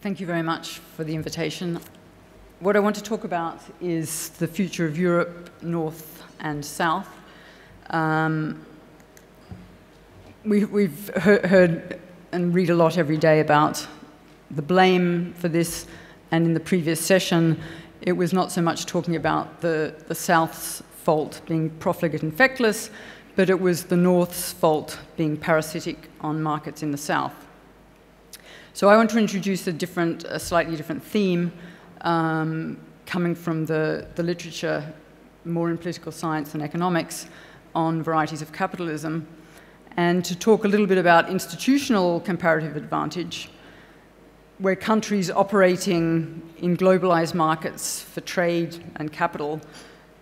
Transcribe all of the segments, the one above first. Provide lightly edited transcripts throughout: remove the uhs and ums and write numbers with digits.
Thank you very much for the invitation. What I want to talk about is the future of Europe, North and South. We've heard and read a lot every day about the blame for this, and in the previous session, it was not so much talking about the South's fault being profligate and feckless, but it was the North's fault being parasitic on markets in the South. So I want to introduce a slightly different theme coming from the literature, more in political science and economics, on varieties of capitalism, and to talk a little bit about institutional comparative advantage, where countries operating in globalized markets for trade and capital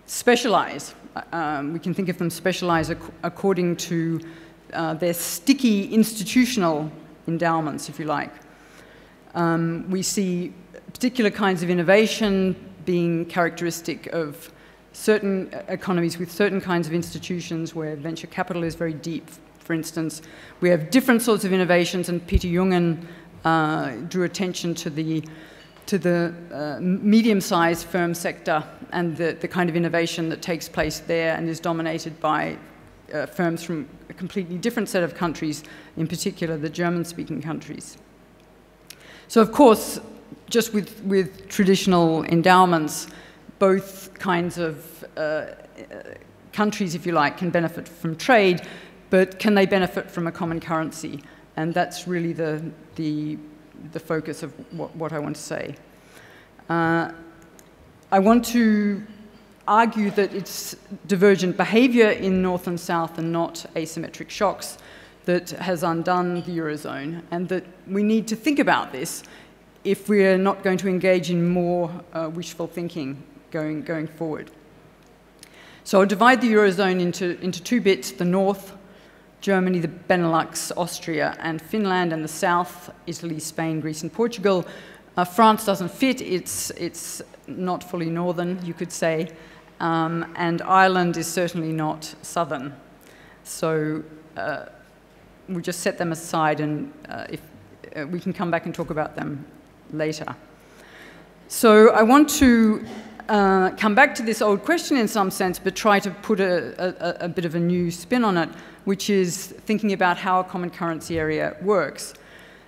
specialize. We can think of them specialize according to their sticky institutional endowments, if you like. We see particular kinds of innovation being characteristic of certain economies with certain kinds of institutions where venture capital is very deep, for instance. We have different sorts of innovations, and Peter Jungen drew attention to the medium-sized firm sector and the kind of innovation that takes place there and is dominated by firms from a completely different set of countries, in particular the German-speaking countries. So, of course, just with traditional endowments, both kinds of countries, if you like, can benefit from trade, but can they benefit from a common currency? And that's really the focus of what I want to say. I want to argue that it's divergent behaviour in North and South and not asymmetric shocks that has undone the Eurozone, and that we need to think about this if we're not going to engage in more wishful thinking going forward. So I'll divide the Eurozone into two bits: the North, Germany, the Benelux, Austria, and Finland, and the South, Italy, Spain, Greece, and Portugal. France doesn't fit, it's not fully northern, you could say, and Ireland is certainly not southern. So we'll just set them aside, and if we can come back and talk about them later. So I want to come back to this old question in some sense, but try to put a bit of a new spin on it, which is thinking about how a common currency area works.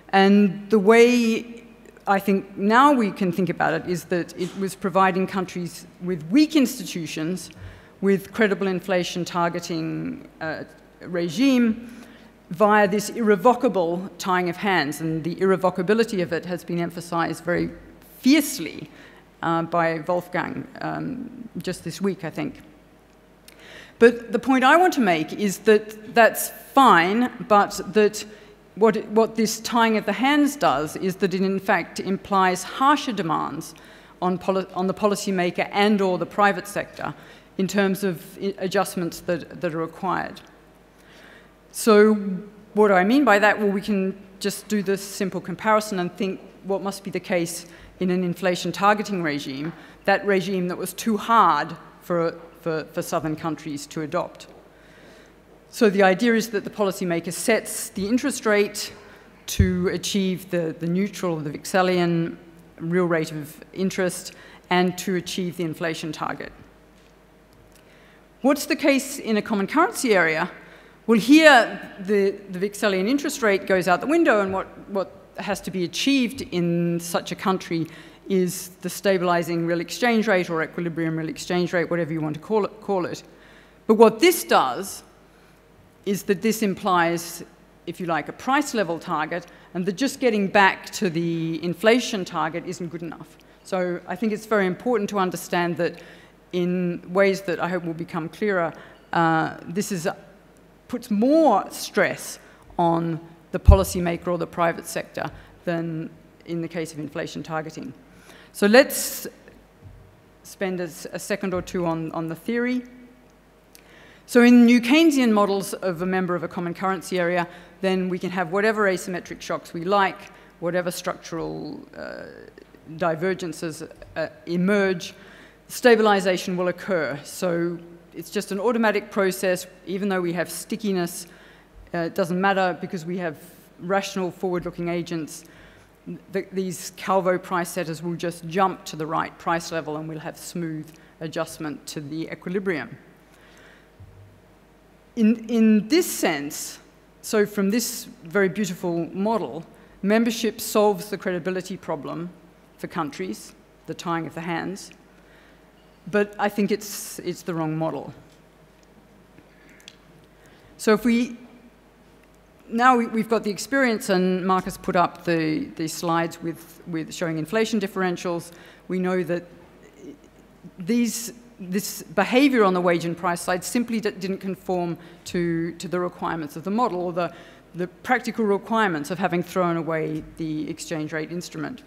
And the way I think now we can think about it is that it was providing countries with weak institutions with credible inflation targeting regime via this irrevocable tying of hands, and the irrevocability of it has been emphasized very fiercely by Wolfgang just this week, I think. But the point I want to make is that that's fine, but that what this tying of the hands does is that it in fact implies harsher demands on the policymaker and or the private sector in terms of adjustments that are required. So what do I mean by that? Well, we can just do this simple comparison and think what must be the case in an inflation targeting regime, that regime that was too hard for southern countries to adopt. So the idea is that the policymaker sets the interest rate to achieve the neutral, the Wickselian real rate of interest, and to achieve the inflation target. What's the case in a common currency area? Well, here the Wickselian interest rate goes out the window, and what has to be achieved in such a country is the stabilizing real exchange rate or equilibrium real exchange rate, whatever you want to call it. But what this does is that this implies, if you like, a price level target, and that just getting back to the inflation target isn't good enough. So I think it's very important to understand that in ways that I hope will become clearer, this puts more stress on the policymaker or the private sector than in the case of inflation targeting. So let's spend a second or two on the theory. So in New Keynesian models of a member of a common currency area, then we can have whatever asymmetric shocks we like, whatever structural divergences emerge, stabilization will occur. So it's just an automatic process. Even though we have stickiness, it doesn't matter because we have rational forward-looking agents. these Calvo price setters will just jump to the right price level and we'll have smooth adjustment to the equilibrium. In this sense, so from this very beautiful model, membership solves the credibility problem for countries, the tying of the hands, but I think it's the wrong model. So if now we've got the experience, and Marcus put up the slides with showing inflation differentials. We know that this behaviour on the wage and price side simply didn't conform to the requirements of the model, or the practical requirements of having thrown away the exchange rate instrument.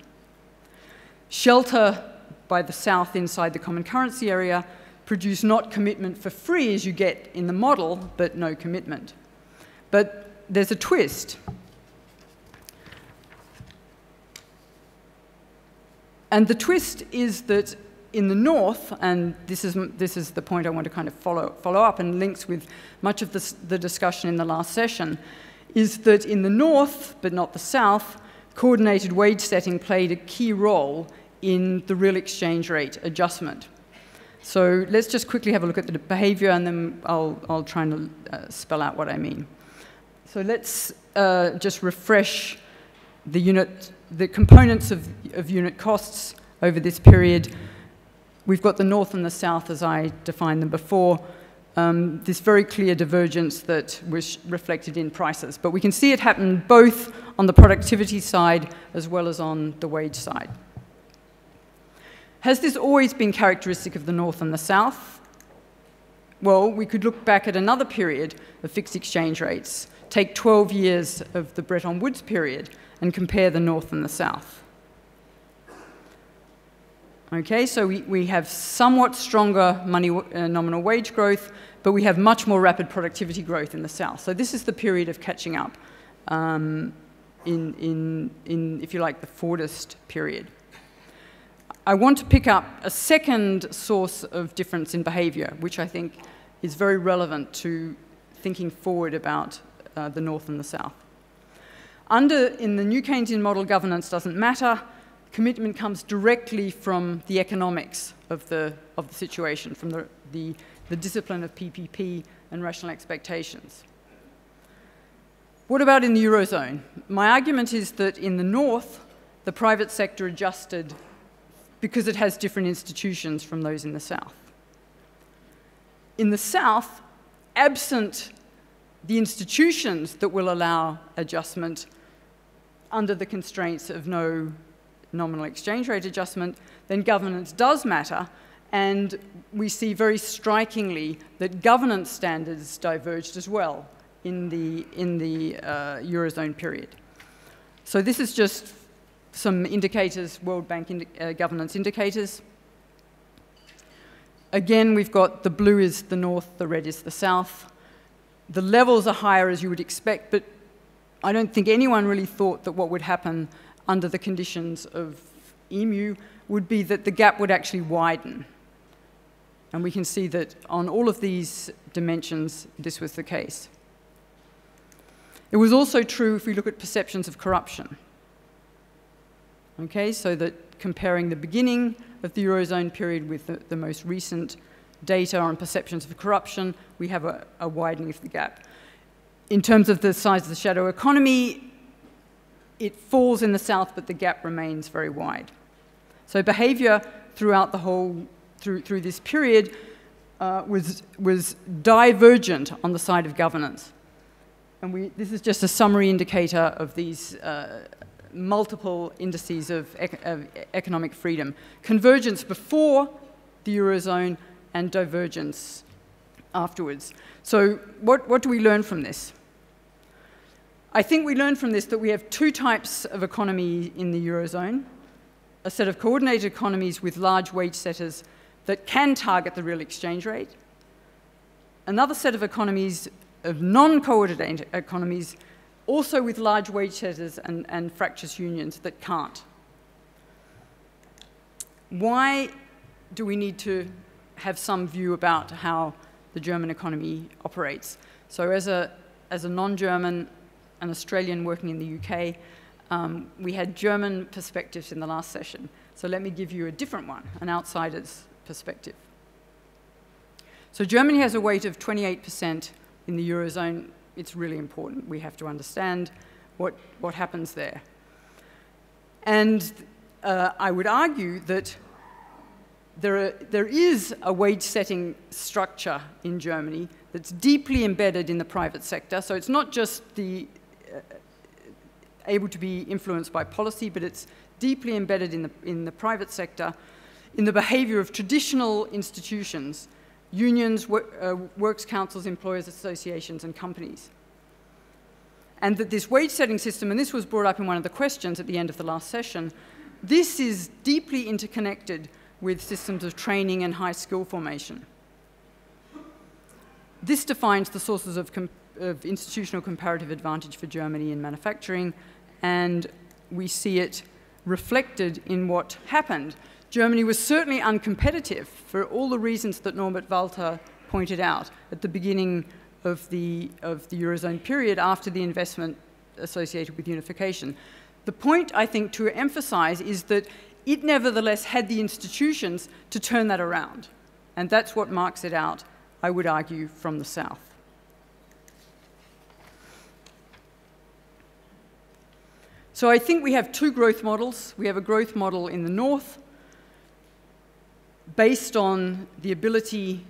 Shelter by the South inside the common currency area produced not commitment for free as you get in the model, but no commitment. But there's a twist. And the twist is that in the North, and this is the point I want to kind of follow up and links with much of the discussion in the last session, is that in the North, but not the South, coordinated wage setting played a key role in the real exchange rate adjustment. So let's just quickly have a look at the behaviour, and then I'll try and spell out what I mean. So let's just refresh the components of unit costs over this period. We've got the North and the South as I defined them before. This very clear divergence that was reflected in prices. But we can see it happen both on the productivity side as well as on the wage side. Has this always been characteristic of the North and the South? Well, we could look back at another period of fixed exchange rates, take 12 years of the Bretton Woods period, and compare the North and the South. Okay, so we have somewhat stronger nominal wage growth, but we have much more rapid productivity growth in the South. So this is the period of catching up in, if you like, the Fordist period. I want to pick up a second source of difference in behaviour, which I think is very relevant to thinking forward about the North and the South. In the new Keynesian model, governance doesn't matter. Commitment comes directly from the economics of the situation, from the discipline of PPP and rational expectations. What about in the Eurozone? My argument is that in the North, the private sector adjusted because it has different institutions from those in the South. In the South, absent the institutions that will allow adjustment under the constraints of no nominal exchange rate adjustment, then governance does matter, and we see very strikingly that governance standards diverged as well in the Eurozone period. So this is just some indicators, World Bank governance indicators. Again, we've got the blue is the North, the red is the South. The levels are higher as you would expect, but I don't think anyone really thought that what would happen under the conditions of EMU would be that the gap would actually widen. And we can see that on all of these dimensions, this was the case. It was also true if we look at perceptions of corruption. Okay, so that comparing the beginning of the Eurozone period with the most recent data on perceptions of corruption, we have a widening of the gap. In terms of the size of the shadow economy, it falls in the South, but the gap remains very wide. So behaviour throughout the whole, through this period was divergent on the side of governance. And this is just a summary indicator of these multiple indices of economic freedom. Convergence before the Eurozone and divergence afterwards. So what do we learn from this? I think we learn from this that we have two types of economy in the Eurozone, a set of coordinated economies with large wage setters that can target the real exchange rate, another set of economies of non-coordinated economies also with large wage setters and fractious unions that can't. Why do we need to have some view about how the German economy operates? So as a non-German, an Australian working in the UK, We had German perspectives in the last session. So let me give you a different one, an outsider's perspective. So Germany has a weight of 28% in the Eurozone. It's really important. We have to understand what happens there. And I would argue that there is a wage-setting structure in Germany that's deeply embedded in the private sector. So it's not just able to be influenced by policy, but it's deeply embedded in the private sector, in the behaviour of traditional institutions, unions, works councils, employers' associations, and companies. And that this wage-setting system, and this was brought up in one of the questions at the end of the last session, this is deeply interconnected with systems of training and high skill formation. This defines the sources of institutional comparative advantage for Germany in manufacturing, and we see it reflected in what happened. Germany was certainly uncompetitive for all the reasons that Norbert Walter pointed out at the beginning of the Eurozone period after the investment associated with unification. The point, I think, to emphasize is that it nevertheless had the institutions to turn that around. And that's what marks it out, I would argue, from the South. So I think we have two growth models. We have a growth model in the North based on the ability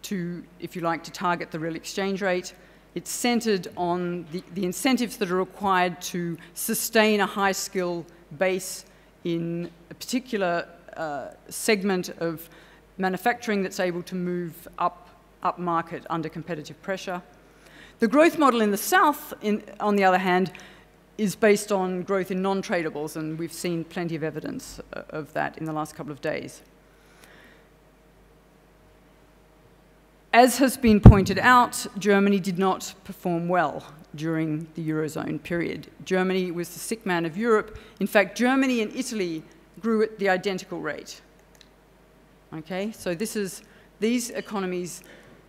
to, if you like, to target the real exchange rate. It's centered on the incentives that are required to sustain a high skill base in a particular segment of manufacturing that's able to move up market under competitive pressure. The growth model in the South, on the other hand, is based on growth in non-tradables, and we've seen plenty of evidence of that in the last couple of days. As has been pointed out, Germany did not perform well during the Eurozone period. Germany was the sick man of Europe. In fact, Germany and Italy grew at the identical rate. Okay, so these economies,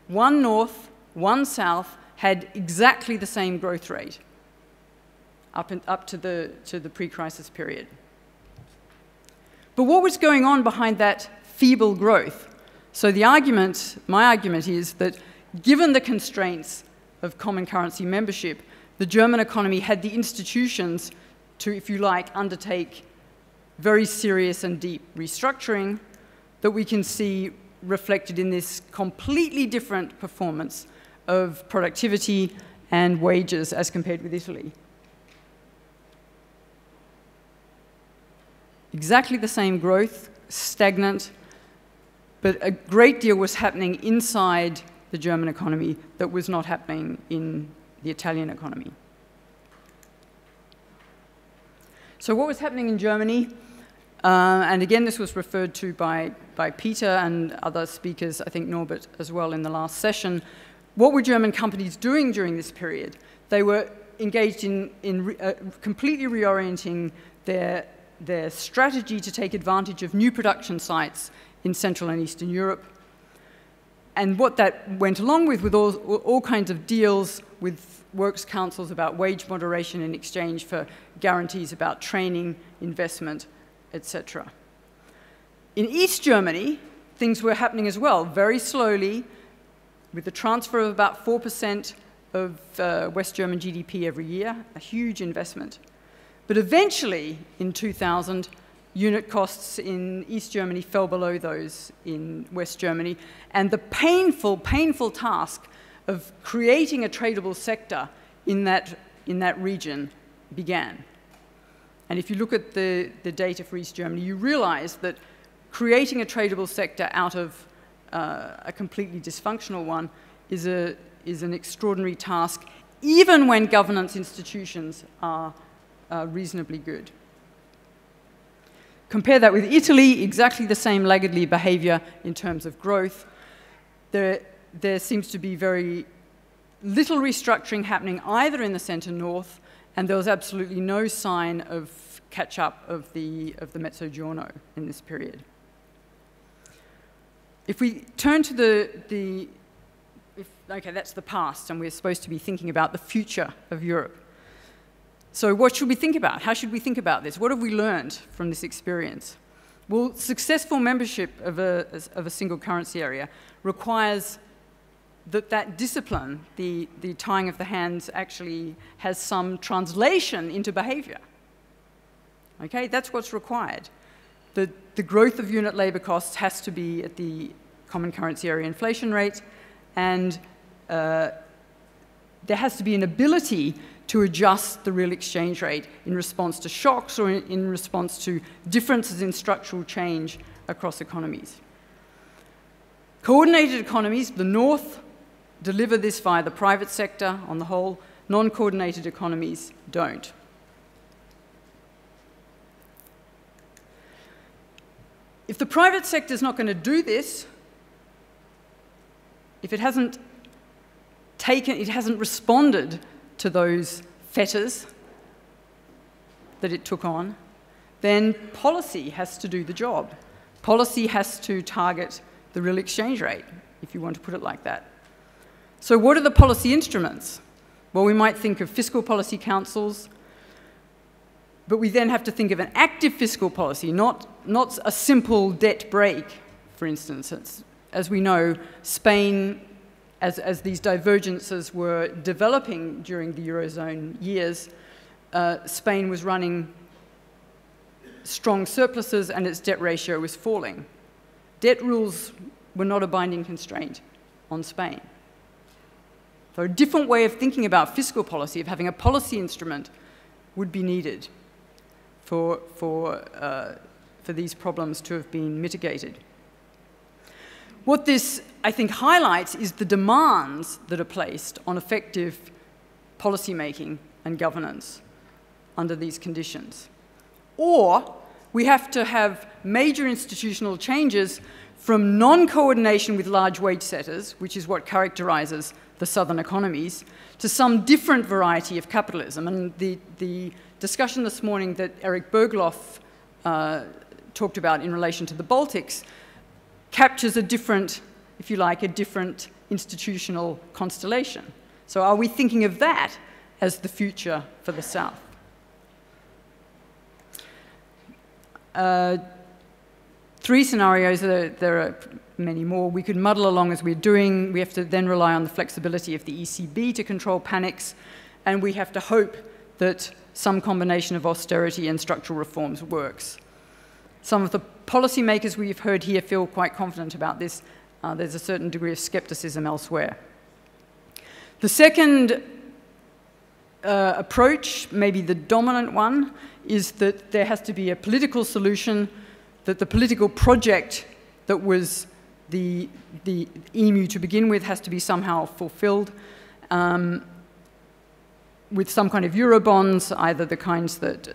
one north, one south, had exactly the same growth rate up to the pre-crisis period. But what was going on behind that feeble growth? So my argument is that given the constraints of common currency membership, the German economy had the institutions to, if you like, undertake very serious and deep restructuring that we can see reflected in this completely different performance of productivity and wages as compared with Italy. Exactly the same growth, stagnant, but a great deal was happening inside the German economy that was not happening in the Italian economy. So what was happening in Germany? And again, this was referred to by Peter and other speakers, I think Norbert as well in the last session. What were German companies doing during this period? They were engaged in completely reorienting their strategy to take advantage of new production sites in Central and Eastern Europe. And what that went along with all kinds of deals with works councils about wage moderation in exchange for guarantees about training, investment, etc. In East Germany, things were happening as well, very slowly, with the transfer of about 4% of West German GDP every year, a huge investment. But eventually, in 2000, unit costs in East Germany fell below those in West Germany, and the painful, painful task of creating a tradable sector in that region began. And if you look at the data for East Germany, you realize that creating a tradable sector out of a completely dysfunctional one is an extraordinary task, even when governance institutions are reasonably good. Compare that with Italy, exactly the same laggardly behavior in terms of growth. There seems to be very little restructuring happening either in the centre-north, and there was absolutely no sign of catch-up of the Mezzogiorno in this period. If we turn to okay, that's the past, and we're supposed to be thinking about the future of Europe. So what should we think about? How should we think about this? What have we learned from this experience? Well, successful membership of a single currency area requires that discipline, the tying of the hands, actually has some translation into behaviour. Okay, that's what's required. The growth of unit labour costs has to be at the common currency area inflation rate, and there has to be an ability to adjust the real exchange rate in response to shocks or in response to differences in structural change across economies. Coordinated economies, the North, deliver this via the private sector on the whole. Non-coordinated economies don't. If the private sector is not going to do this, if it hasn't responded to those fetters that it took on, then policy has to do the job. Policy has to target the real exchange rate, if you want to put it like that. So what are the policy instruments? Well, we might think of fiscal policy councils, but we then have to think of an active fiscal policy, not a simple debt break, for instance. As we know, Spain, as these divergences were developing during the Eurozone years, Spain was running strong surpluses and its debt ratio was falling. Debt rules were not a binding constraint on Spain. So a different way of thinking about fiscal policy, of having a policy instrument, would be needed for these problems to have been mitigated. What this, I think, highlights is the demands that are placed on effective policymaking and governance under these conditions. Or we have to have major institutional changes from non-coordination with large wage setters, which is what characterizes the southern economies, to some different variety of capitalism. And the discussion this morning that Eric Bergloff talked about in relation to the Baltics captures a different, if you like, a different institutional constellation. So are we thinking of that as the future for the South? Three scenarios, there are many more. We could muddle along as we're doing. We have to then rely on the flexibility of the ECB to control panics, and we have to hope that some combination of austerity and structural reforms works. Some of the policymakers we've heard here feel quite confident about this. There's a certain degree of skepticism elsewhere. The second approach, maybe the dominant one, is that there has to be a political solution, that the political project that was the EMU to begin with has to be somehow fulfilled with some kind of Eurobonds, either the kinds that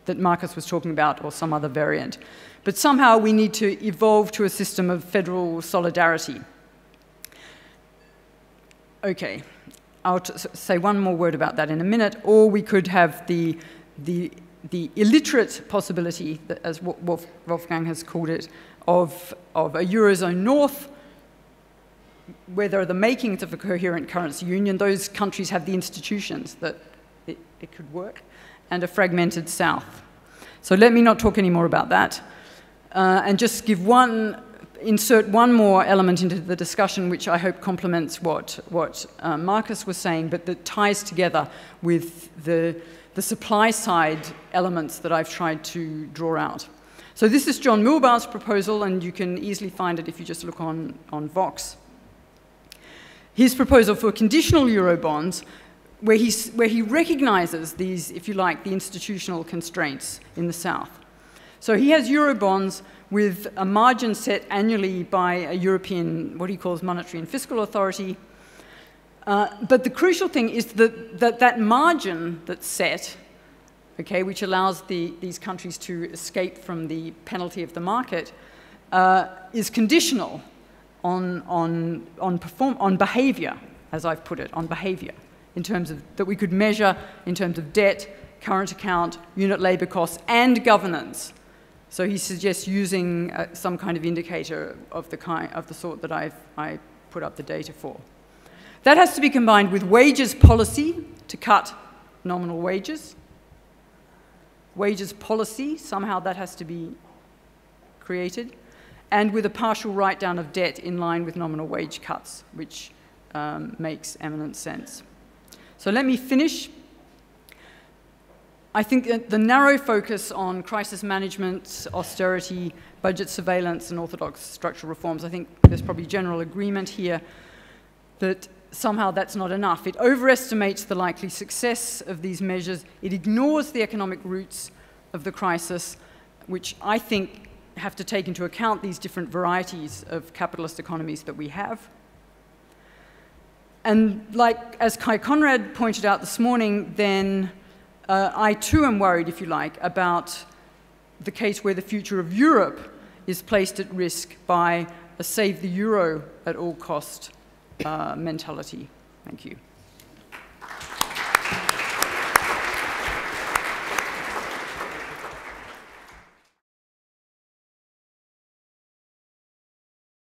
Marcus was talking about or some other variant. But somehow we need to evolve to a system of federal solidarity. Okay, I'll say one more word about that in a minute, or we could have the illiterate possibility, that, as Wolfgang has called it, of a Eurozone North, where there are the makings of a coherent currency union. Those countries have the institutions that it could work, and a fragmented South. So let me not talk any more about that, and just insert one more element into the discussion, which I hope complements what Marcus was saying, but that ties together with the supply side elements that I've tried to draw out. So this is John Milbar's proposal, and you can easily find it if you just look on Vox. His proposal for conditional Eurobonds, where he recognizes these, if you like, the institutional constraints in the South. So he has Eurobonds with a margin set annually by a European, what he calls monetary and fiscal authority. But the crucial thing is that margin that's set, okay, which allows these countries to escape from the penalty of the market, is conditional on behaviour, as I've put it, on behaviour, in terms of that we could measure in terms of debt, current account, unit labour costs, and governance. So he suggests using some kind of indicator of the sort that I put up the data for. That has to be combined with wages policy, to cut nominal wages. Wages policy, somehow that has to be created, and with a partial write-down of debt in line with nominal wage cuts, which makes eminent sense. So let me finish. I think that the narrow focus on crisis management, austerity, budget surveillance, and orthodox structural reforms, I think there's probably general agreement here that somehow that's not enough. It overestimates the likely success of these measures. It ignores the economic roots of the crisis, which I think have to take into account these different varieties of capitalist economies that we have. And like, as Kai Conrad pointed out this morning, then I too am worried, if you like, about the case where the future of Europe is placed at risk by a save the euro at all cost mentality. Thank you.